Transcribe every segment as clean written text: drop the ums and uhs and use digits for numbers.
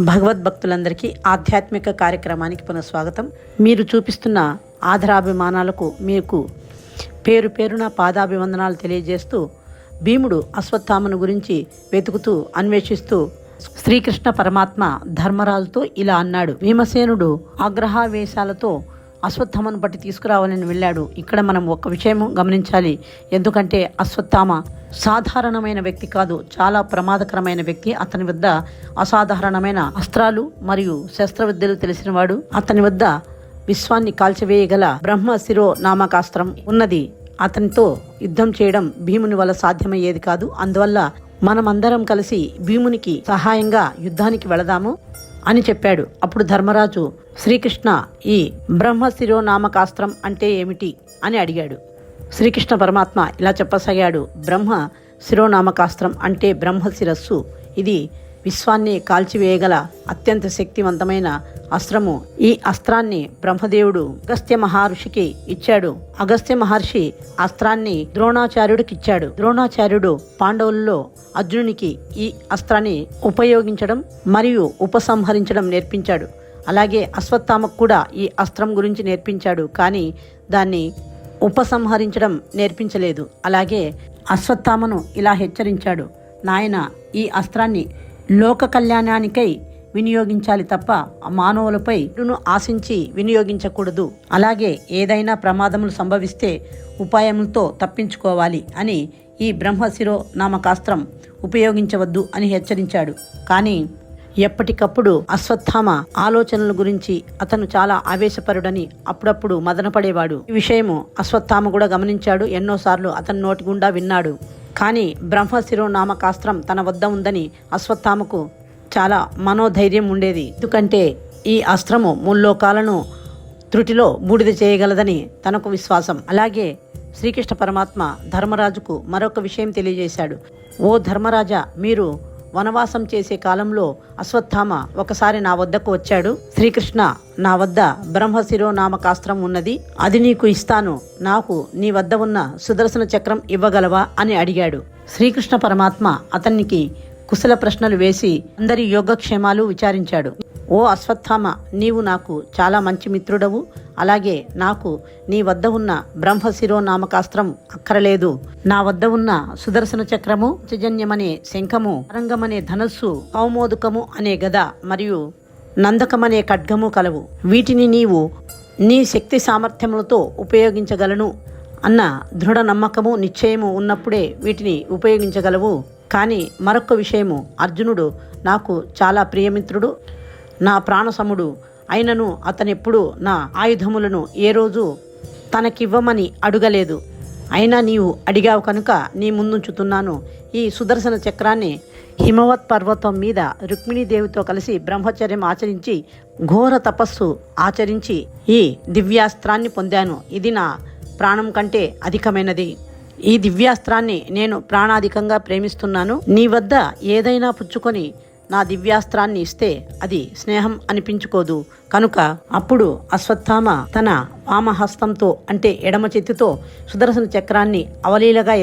భగవద్భక్తులందరికీ ఆధ్యాత్మిక కార్యక్రమానికి పునఃస్వాగతం. మీరు చూపిస్తున్న ఆదరాభిమానాలకు మీకు పేరు పేరున పాదాభివందనాలు తెలియజేస్తూ భీముడు అశ్వత్థామను గురించి వెతుకుతూ అన్వేషిస్తూ శ్రీకృష్ణ పరమాత్మ ధర్మరాజుతో ఇలా అన్నాడు. భీమసేనుడు ఆగ్రహావేశాలతో అశ్వత్థామను బట్టి తీసుకురావాలని వెళ్ళాడు. ఇక్కడ మనం ఒక విషయం గమనించాలి. ఎందుకంటే అశ్వత్థామ సాధారణమైన వ్యక్తి కాదు, చాలా ప్రమాదకరమైన వ్యక్తి. అతని వద్ద అసాధారణమైన అస్త్రాలు మరియు శస్త్రవిద్యలు తెలిసినవాడు. అతని వద్ద విశ్వాన్ని కాల్చివేయగల బ్రహ్మశిరో నామకాస్త్రం ఉన్నది. అతనితో యుద్ధం చేయడం భీముని వల్ల సాధ్యమయ్యేది కాదు. అందువల్ల మనమందరం కలిసి భీమునికి సహాయంగా యుద్ధానికి వెళదాము అని చెప్పాడు. అప్పుడు ధర్మరాజు, శ్రీకృష్ణ, ఈ బ్రహ్మశిరో నామకాస్త్రం అంటే ఏమిటి అని అడిగాడు. శ్రీకృష్ణ పరమాత్మ ఇలా చెప్పసాగాడు. బ్రహ్మ శిరోనామకాస్త్రం అంటే బ్రహ్మశిరస్సు. ఇది విశ్వాన్ని కాల్చివేయగల అత్యంత శక్తివంతమైన అస్త్రము. ఈ అస్త్రాన్ని బ్రహ్మదేవుడు అగస్త్య మహర్షికి ఇచ్చాడు. అగస్త్య మహర్షి అస్త్రాన్ని ద్రోణాచార్యుడికి ఇచ్చాడు. ద్రోణాచార్యుడు పాండవుల్లో అర్జునునికి ఈ అస్త్రాన్ని ఉపయోగించడం మరియు ఉపసంహరించడం నేర్పించాడు. అలాగే అశ్వత్థామకు కూడా ఈ అస్త్రం గురించి నేర్పించాడు, కానీ దాన్ని ఉపసంహరించడం నేర్పించలేదు. అలాగే అశ్వత్థామను ఇలా హెచ్చరించాడు, నాయన, ఈ అస్త్రాన్ని లోక కళ్యాణానికై వినియోగించాలి తప్ప మానవులపై ఆశించి వినియోగించకూడదు. అలాగే ఏదైనా ప్రమాదములు సంభవిస్తే ఉపాయములతో తప్పించుకోవాలి అని ఈ బ్రహ్మశిరో నామకాస్త్రం ఉపయోగించవద్దు అని హెచ్చరించాడు. కానీ ఎప్పటికప్పుడు అశ్వత్థామ ఆలోచనల గురించి అతను చాలా ఆవేశపరుడని అప్పుడప్పుడు మదనపడేవాడు. ఈ విషయము అశ్వత్థామ కూడా గమనించాడు. ఎన్నోసార్లు అతని నోటి గుండా విన్నాడు. కానీ బ్రహ్మశిరో నామకాస్త్రం తన వద్ద ఉందని అశ్వత్థామకు చాలా మనోధైర్యం ఉండేది. ఎందుకంటే ఈ అస్త్రము ముల్లోకాలను త్రుటిలో బూడిద చేయగలదని తనకు విశ్వాసం. అలాగే శ్రీకృష్ణ పరమాత్మ ధర్మరాజుకు మరొక విషయం తెలియజేశాడు. ఓ ధర్మరాజా, మీరు వనవాసం చేసే కాలంలో అశ్వత్థామ ఒకసారి నా వద్దకు వచ్చాడు. శ్రీకృష్ణ, నా వద్ద బ్రహ్మశిరో నామకాస్త్రం ఉన్నది, అది నీకు ఇస్తాను, నాకు నీ వద్ద ఉన్న సుదర్శన చక్రం ఇవ్వగలవా అని అడిగాడు. శ్రీకృష్ణ పరమాత్మ అతనికి కుశల ప్రశ్నలు వేసి అందరి యోగక్షేమాలు విచారించాడు. ఓ అశ్వత్థామ, నీవు నాకు చాలా మంచి మిత్రుడవు. అలాగే నాకు నీ వద్ద ఉన్న బ్రహ్మశిరో నామకాస్త్రం అక్కరలేదు. నా వద్ద ఉన్న సుదర్శన చక్రము, చజన్యమనే శంఖము, రంగమనే ధనస్సు, కౌమోదకము అనే గద మరియు నందకమనే ఖడ్గము కలవు. వీటిని నీవు నీ శక్తి సామర్థ్యములతో ఉపయోగించగలను అన్న దృఢ నమ్మకము, నిశ్చయము ఉన్నప్పుడే వీటిని ఉపయోగించగలవు. కానీ మరొక విషయము, అర్జునుడు నాకు చాలా ప్రియమిత్రుడు, నా ప్రాణసముడు. అయినను అతనెప్పుడు నా ఆయుధములను ఏ రోజు తనకివ్వమని అడగలేదు. అయినా నీవు అడిగావు కనుక నీ ముందుంచుతున్నాను. ఈ సుదర్శన చక్రాన్ని హిమవత్ పర్వతం మీద రుక్మిణీదేవితో కలిసి బ్రహ్మచర్యం ఆచరించి ఘోర తపస్సు ఆచరించి ఈ దివ్యాస్త్రాన్ని పొందాను. ఇది నా ప్రాణం కంటే అధికమైనది. ఈ దివ్యాస్త్రాన్ని నేను ప్రాణాధికంగా ప్రేమిస్తున్నాను. నీ వద్ద ఏదైనా పుచ్చుకొని నా దివ్యాస్త్రాన్ని ఇస్తే అది స్నేహం అనిపించుకోదు. కనుక అప్పుడు అశ్వత్థామ తన వామహస్తంతో అంటే ఎడమ చేతితో సుదర్శన చక్రాన్ని అవలీలగా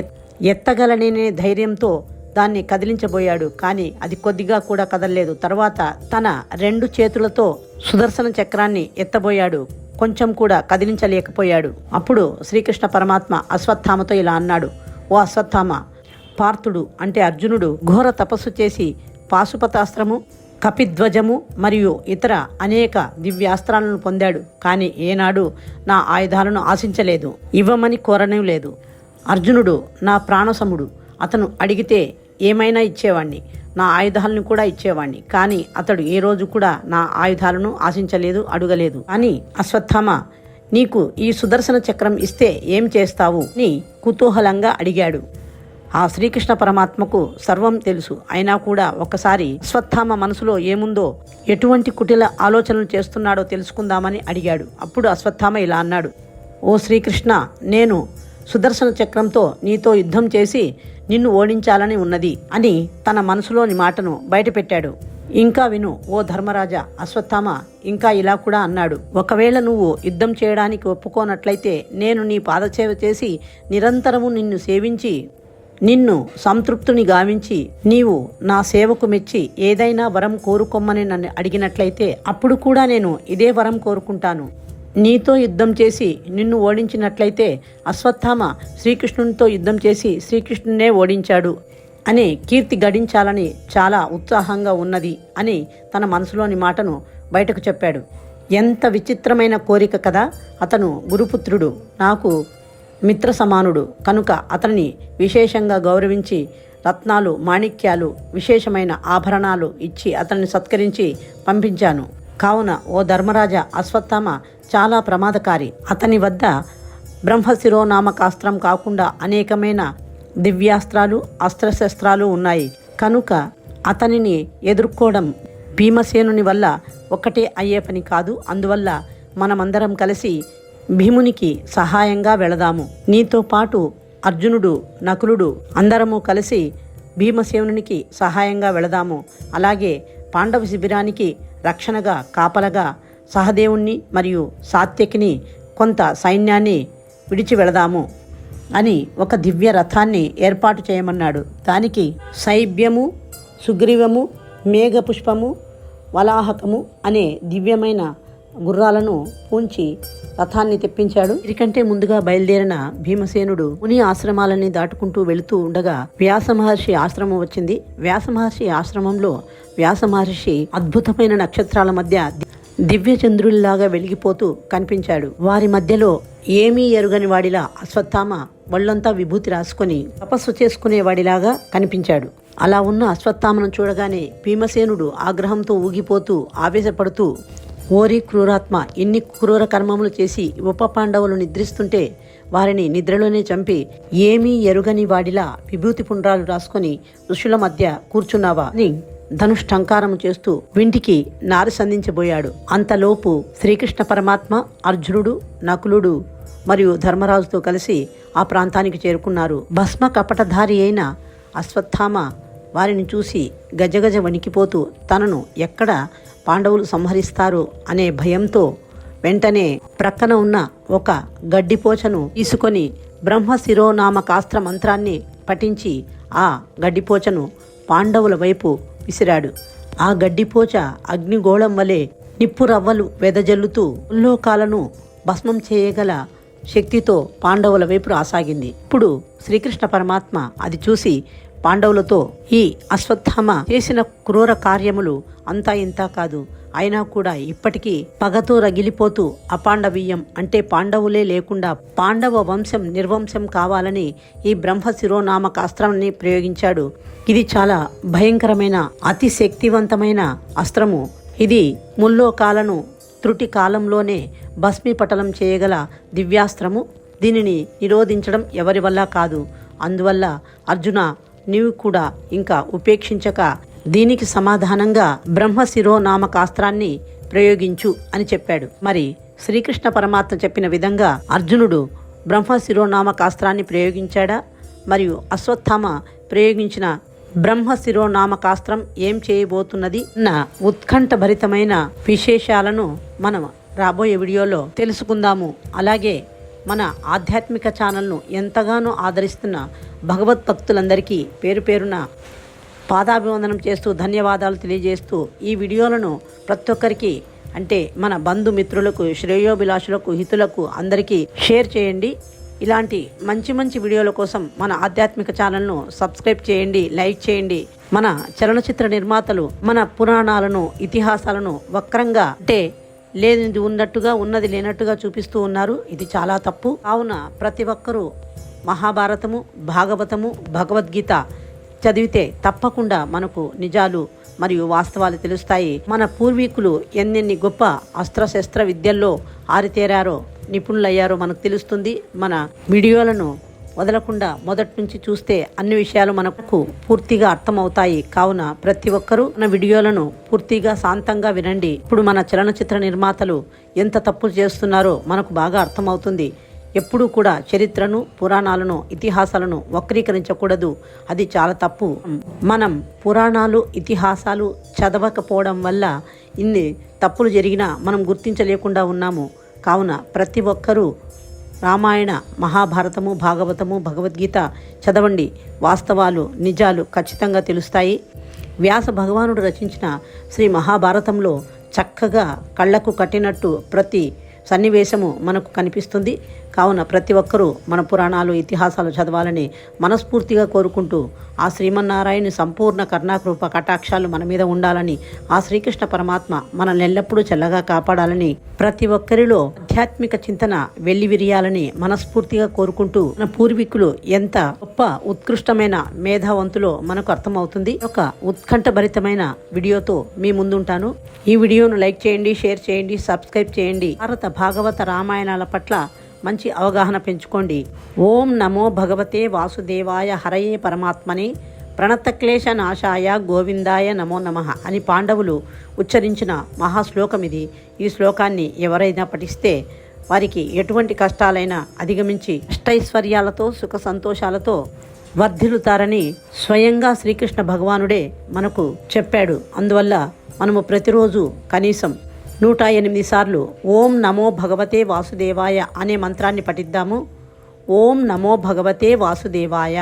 ఎత్తగలనే ధైర్యంతో దాన్ని కదిలించబోయాడు. కానీ అది కొద్దిగా కూడా కదలలేదు. తర్వాత తన రెండు చేతులతో సుదర్శన చక్రాన్ని ఎత్తబోయాడు. కొంచెం కూడా కదిలించలేకపోయాడు. అప్పుడు శ్రీకృష్ణ పరమాత్మ అశ్వత్థామతో ఇలా అన్నాడు. ఓ అశ్వత్థామ, పార్థుడు అంటే అర్జునుడు ఘోర తపస్సు చేసి పాశుపతాస్త్రము, కపిధ్వజము మరియు ఇతర అనేక దివ్యాస్త్రాలను పొందాడు. కానీ ఏనాడు నా ఆయుధాలను ఆశించలేదు, ఇవ్వమని కోరనే లేదు. అర్జునుడు నా ప్రాణసముడు. అతను అడిగితే ఏమైనా ఇచ్చేవాణ్ణి, నా ఆయుధాలను కూడా ఇచ్చేవాణ్ణి. కానీ అతడు ఏ రోజు కూడా నా ఆయుధాలను ఆశించలేదు, అడగలేదు. కానీ అశ్వత్థామ, నీకు ఈ సుదర్శన చక్రం ఇస్తే ఏం చేస్తావు అని కుతూహలంగా అడిగాడు. ఆ శ్రీకృష్ణ పరమాత్మకు సర్వం తెలుసు. అయినా కూడా ఒకసారి అశ్వత్థామ మనసులో ఏముందో, ఎటువంటి కుటిల ఆలోచనలు చేస్తున్నాడో తెలుసుకుందామని అడిగాడు. అప్పుడు అశ్వత్థామ ఇలా అన్నాడు. ఓ శ్రీకృష్ణ, నేను సుదర్శన చక్రంతో నీతో యుద్ధం చేసి నిన్ను ఓడించాలని ఉన్నది అని తన మనసులోని మాటను బయటపెట్టాడు. ఇంకా విను ఓ ధర్మరాజా, అశ్వత్థామ ఇంకా ఇలా కూడా అన్నాడు. ఒకవేళ నువ్వు యుద్ధం చేయడానికి ఒప్పుకోనట్లయితే నేను నీ పాదసేవ చేసి నిరంతరము నిన్ను సేవించి నిన్ను సంతృప్తుని గావించి నీవు నా సేవకు మెచ్చి ఏదైనా వరం కోరుకొమ్మని నన్ను అడిగినట్లయితే అప్పుడు కూడా నేను ఇదే వరం కోరుకుంటాను. నీతో యుద్ధం చేసి నిన్ను ఓడించినట్లయితే అశ్వత్థామ శ్రీకృష్ణునితో యుద్ధం చేసి శ్రీకృష్ణునే ఓడించాడు అనే కీర్తి గడించాలని చాలా ఉత్సాహంగా ఉన్నది అని తన మనసులోని మాటను బయటకు చెప్పాడు. ఎంత విచిత్రమైన కోరిక కదా! అతను గురుపుత్రుడు, నాకు మిత్ర సమానుడు కనుక అతనిని విశేషంగా గౌరవించి రత్నాలు, మాణిక్యాలు, విశేషమైన ఆభరణాలు ఇచ్చి అతన్ని సత్కరించి పంపించాను. కావున ఓ ధర్మరాజా, అశ్వత్థామ చాలా ప్రమాదకారి. అతని వద్ద బ్రహ్మశిరోనామకాస్త్రం కాకుండా అనేకమైన దివ్యాస్త్రాలు, అస్త్రశస్త్రాలు ఉన్నాయి. కనుక అతనిని ఎదుర్కోవడం భీమసేనుని వల్ల ఒక్కటే అయ్యే పని కాదు. అందువల్ల మనమందరం కలిసి భీమునికి సహాయంగా వెళదాము. నీతో పాటు అర్జునుడు, నకులుడు అందరము కలిసి భీమసేనునికి సహాయంగా వెళదాము. అలాగే పాండవ శిబిరానికి రక్షణగా కాపలగా సహదేవుణ్ణి మరియు సాత్యకిని కొంత సైన్యాన్ని విడిచి వెళదాము అని ఒక దివ్య రథాన్ని ఏర్పాటు చేయమన్నాడు. దానికి శైబ్యము, సుగ్రీవము, మేఘపుష్పము, వలాహకము అనే దివ్యమైన గుర్రాలను పూంచి రథాన్ని తెప్పించాడు. వీరికంటే ముందుగా బయలుదేరిన భీమసేనుడు ముని ఆశ్రమాలని దాటుకుంటూ వెళుతూ ఉండగా వ్యాస మహర్షి ఆశ్రమం వచ్చింది. వ్యాస మహర్షి ఆశ్రమంలో వ్యాస మహర్షి అద్భుతమైన నక్షత్రాల మధ్య దివ్య చంద్రుల్లాగా వెలిగిపోతూ కనిపించాడు. వారి మధ్యలో ఏమీ ఎరుగని వాడిలా అశ్వత్థామ ఒళ్ళంతా విభూతి రాసుకొని తపస్సు చేసుకునేవాడిలాగా కనిపించాడు. అలా ఉన్న అశ్వత్థామను చూడగానే భీమసేనుడు ఆగ్రహంతో ఊగిపోతూ ఆవేశపడుతూ, ఓరి క్రూరాత్మ, ఇన్ని క్రూర కర్మములు చేసి ఉప పాండవులు నిద్రిస్తుంటే వారిని నిద్రలోనే చంపి ఏమీ ఎరుగని వాడిలా విభూతి పుండ్రాలు రాసుకొని ఋషుల మధ్య కూర్చున్నావా అని ధనుష్టంకారము చేస్తూ వింటికి నారి సంధించబోయాడు. అంతలోపు శ్రీకృష్ణ పరమాత్మ, అర్జునుడు, నకులుడు మరియు ధర్మరాజుతో కలిసి ఆ ప్రాంతానికి చేరుకున్నారు. భస్మ కపటధారి అయిన అశ్వత్థామ వారిని చూసి గజగజ వణికిపోతూ తనను ఎక్కడ పాండవులు సంహరిస్తారు అనే భయంతో వెంటనే ప్రక్కన ఉన్న ఒక గడ్డిపోచను తీసుకొని బ్రహ్మశిరోనామకాస్త్ర మంత్రాన్ని పఠించి ఆ గడ్డిపోచను పాండవుల వైపు విసిరాడు. ఆ గడ్డిపోచ అగ్నిగోళం వలె నిప్పురవ్వలు వెదజల్లుతూ ముల్లోకాలను భస్మం చేయగల శక్తితో పాండవుల వైపు రాసాగింది. ఇప్పుడు శ్రీకృష్ణ పరమాత్మ అది చూసి పాండవులతో, ఈ అశ్వత్థామ చేసిన క్రూర కార్యములు అంతా ఇంతా కాదు, అయినా కూడా ఇప్పటికీ పగతో రగిలిపోతూ అపాండవీయం అంటే పాండవులే లేకుండా పాండవ వంశం నిర్వంశం కావాలని ఈ బ్రహ్మశిరోనామకాస్త్రాన్ని ప్రయోగించాడు. ఇది చాలా భయంకరమైన అతి శక్తివంతమైన అస్త్రము. ఇది ముల్లోకాలను త్రుటి కాలంలోనే భస్మీపటలం చేయగల దివ్యాస్త్రము. దీనిని నిరోధించడం ఎవరి వల్ల కాదు. అందువల్ల అర్జున, నీవు కూడా ఇంకా ఉపేక్షించక దీనికి సమాధానంగా బ్రహ్మశిరోనామకాస్త్రాన్ని ప్రయోగించు అని చెప్పాడు. మరి శ్రీకృష్ణ పరమాత్మ చెప్పిన విధంగా అర్జునుడు బ్రహ్మశిరోనామకాస్త్రాన్ని ప్రయోగించాడా? మరియు అశ్వత్థామ ప్రయోగించిన బ్రహ్మశిరోనామకాస్త్రం ఏం చేయబోతున్నది అన్న ఉత్కంఠభరితమైన విశేషాలను మనం రాబోయే వీడియోలో తెలుసుకుందాము. అలాగే మన ఆధ్యాత్మిక ఛానల్ను ఎంతగానో ఆదరిస్తున్న భగవద్భక్తులందరికీ పేరు పేరున పాదాభివందనం చేస్తూ ధన్యవాదాలు తెలియజేస్తూ ఈ వీడియోలను ప్రతి ఒక్కరికి అంటే మన బంధుమిత్రులకు, శ్రేయోభిలాషులకు, హితులకు అందరికీ షేర్ చేయండి. ఇలాంటి మంచి మంచి వీడియోల కోసం మన ఆధ్యాత్మిక ఛానల్ను సబ్స్క్రైబ్ చేయండి, లైక్ చేయండి. మన చలనచిత్ర నిర్మాతలు మన పురాణాలను, ఇతిహాసాలను వక్రంగా అంటే లేనిది ఉన్నట్టుగా, ఉన్నది లేనట్టుగా చూపిస్తూ ఉన్నారు. ఇది చాలా తప్పు. కావున ప్రతి ఒక్కరూ మహాభారతము, భాగవతము, భగవద్గీత చదివితే తప్పకుండా మనకు నిజాలు మరియు వాస్తవాలు తెలుస్తాయి. మన పూర్వీకులు ఎన్నెన్ని గొప్ప అస్త్రశస్త్ర విద్యల్లో ఆరితేరారో, నిపుణులయ్యారో మనకు తెలుస్తుంది. మన వీడియోలను వదలకుండా మొదటి నుంచి చూస్తే అన్ని విషయాలు మనకు పూర్తిగా అర్థమవుతాయి. కావున ప్రతి ఒక్కరూ మన వీడియోలను పూర్తిగా శాంతంగా వినండి. ఇప్పుడు మన చలనచిత్ర నిర్మాతలు ఎంత తప్పులు చేస్తున్నారో మనకు బాగా అర్థమవుతుంది. ఎప్పుడూ కూడా చరిత్రను, పురాణాలను, ఇతిహాసాలను వక్రీకరించకూడదు. అది చాలా తప్పు. మనం పురాణాలు, ఇతిహాసాలు చదవకపోవడం వల్ల ఇన్ని తప్పులు జరిగినా మనం గుర్తించలేకుండా ఉన్నాము. కావున ప్రతి ఒక్కరూ రామాయణ, మహాభారతము, భాగవతము, భగవద్గీత చదవండి. వాస్తవాలు, నిజాలు ఖచ్చితంగా తెలుస్తాయి. వ్యాస భగవానుడు రచించిన శ్రీ మహాభారతంలో చక్కగా కళ్ళకు కట్టినట్టు ప్రతి సన్నివేశము మనకు కనిపిస్తుంది. కావున ప్రతి ఒక్కరూ మన పురాణాలు, ఇతిహాసాలు చదవాలని మనస్ఫూర్తిగా కోరుకుంటూ ఆ శ్రీమన్నారాయణ సంపూర్ణ కరుణాకృప కటాక్షాలు మన మీద ఉండాలని, ఆ శ్రీకృష్ణ పరమాత్మ మనల్ని ఎల్లప్పుడూ చల్లగా కాపాడాలని, ప్రతి ఒక్కరిలో ఆధ్యాత్మిక చింతన వెల్లివిరియాలని మనస్ఫూర్తిగా కోరుకుంటూ మన పూర్వీకులు ఎంత గొప్ప ఉత్కృష్టమైన మేధావంతులో మనకు అర్థమవుతుంది. ఒక ఉత్కంఠభరితమైన వీడియోతో మీ ముందుంటాను. ఈ వీడియోను లైక్ చేయండి, షేర్ చేయండి, సబ్స్క్రైబ్ చేయండి. భారత, భాగవత, రామాయణాల పట్ల మంచి అవగాహన పెంచుకోండి. ఓం నమో భగవతే వాసుదేవాయ హరయే పరమాత్మనే ప్రణతక్లేశ నాశాయ గోవిందాయ నమో నమః అని పాండవులు ఉచ్చరించిన మహాశ్లోకం ఇది. ఈ శ్లోకాన్ని ఎవరైనా పఠిస్తే వారికి ఎటువంటి కష్టాలైనా అధిగమించి అష్టైశ్వర్యాలతో, సుఖ సంతోషాలతో వర్ధిల్లుతారని స్వయంగా శ్రీకృష్ణ భగవానుడే మనకు చెప్పాడు. అందువల్ల మనము ప్రతిరోజు కనీసం 108 సార్లు ఓం నమో భగవతే వాసుదేవాయ అనే మంత్రాన్ని పఠిద్దాము. ఓం నమో భగవతే వాసుదేవాయ.